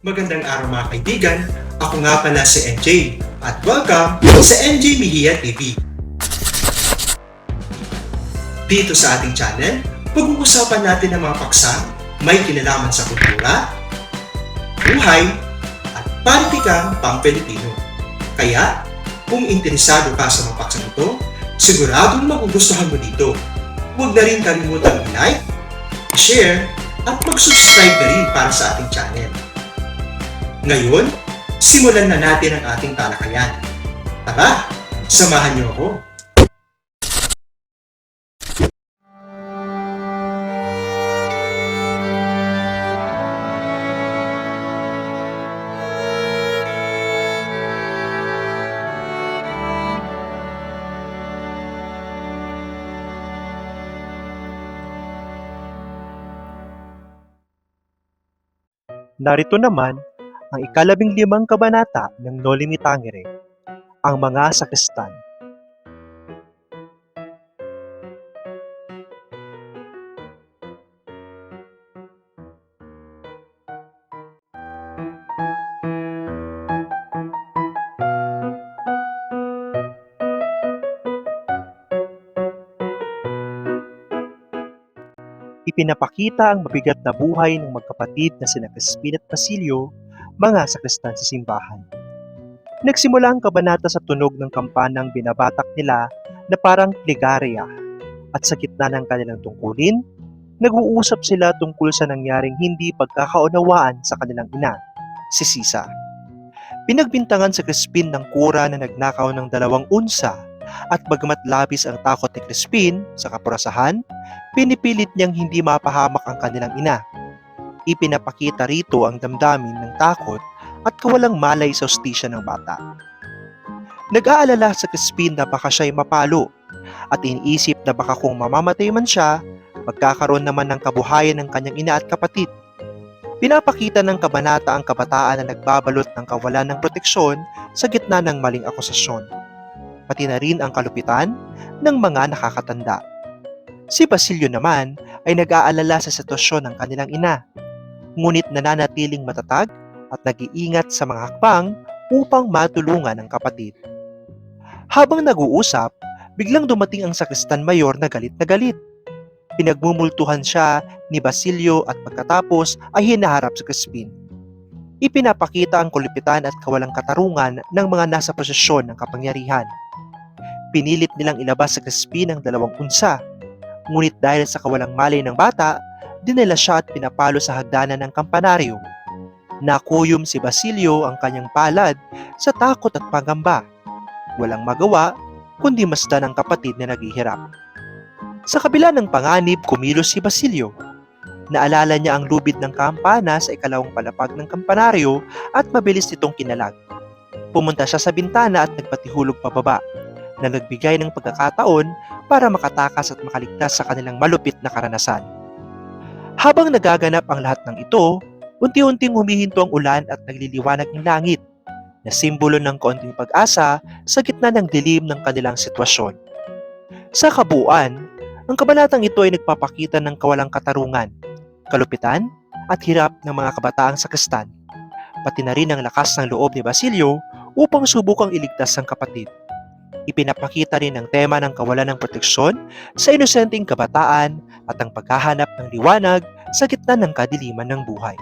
Magandang araw mga kaibigan, ako nga pala si NJ at welcome sa NJ Mejia TV. Dito sa ating channel, pag-uusapan natin ang mga paksa may kinalaman sa kultura, buhay, at politikang pang-Pilipino. Kaya, kung interesado ka sa mga paksang ito, siguradong magugustuhan mo dito. Huwag na rin kalimutang i-like, share, at mag-subscribe na rin para sa ating channel. Ngayon, simulan na natin ang ating talakayan. Tara, samahan niyo ako. Narito naman ang ika-15 kabanata ng Noli Me Tangere, ang mga sakristan. Ipinapakita ang mabigat na buhay ng magkapatid na sina Crispin at Basilio, mga sakristan sa simbahan. Nagsimula ang kabanata sa tunog ng kampanang binabatak nila na parang plegarya, at sa gitna ng kanilang tungkulin, nag-uusap sila tungkol sa nangyaring hindi pagkakaunawaan sa kanilang ina, si Sisa. Pinagbintangan sa Crispin ng kura na nagnakaw ng 2 unsa, at bagamat labis ang takot ni Crispin sa kapurasahan, pinipilit niyang hindi mapahamak ang kanilang ina. Ipinapakita rito ang damdamin ng takot at kawalang malay sa hustisya ng bata. Nag-aalala sa Crispin na baka siya'y mapalo, at iniisip na baka kung mamamatay man siya, magkakaroon naman ng kabuhayan ng kanyang ina at kapatid. Pinapakita ng kabanata ang kabataan na nagbabalot ng kawalan ng proteksyon sa gitna ng maling akusasyon, pati na rin ang kalupitan ng mga nakakatanda. Si Basilio naman ay nag-aalala sa sitwasyon ng kanilang ina, ngunit nananatiling matatag at nag-iingat sa mga hakbang upang matulungan ang kapatid. Habang nag-uusap, biglang dumating ang sakristan mayor na galit na galit. Pinagmumultuhan siya ni Basilio at pagkatapos ay hinaharap si Crispin. Ipinapakita ang kalupitan at kawalang katarungan ng mga nasa posisyon ng kapangyarihan. Pinilit nilang ilabas sa Crispin ang 2 unsa, ngunit dahil sa kawalang malay ng bata, dinala siya at pinapalo sa hagdanan ng kampanaryo. Nakuyom si Basilio ang kanyang palad sa takot at pangamba. Walang magawa, kundi masdan ang kapatid na naghihirap. Sa kabila ng panganib, kumilos si Basilio. Naalala niya ang lubid ng kampana sa ikalawang palapag ng kampanaryo at mabilis nitong kinalag. Pumunta siya sa bintana at nagpatihulog pababa, na nagbigay ng pagkakataon para makatakas at makaligtas sa kanilang malupit na karanasan. Habang nagaganap ang lahat ng ito, unti-unting humihinto ang ulan at nagliliwanag ng langit, na simbolo ng kaunting pag-asa sa gitna ng dilim ng kanilang sitwasyon. Sa kabuuan, ang kabanatang ito ay nagpapakita ng kawalang katarungan, kalupitan at hirap ng mga kabataang sakristan, pati na rin ang lakas ng loob ni Basilio upang subukang iligtas ang kapatid. Ipinapakita rin ang tema ng kawalan ng proteksyon sa inosenteng kabataan at ang paghahanap ng liwanag sa gitna ng kadiliman ng buhay.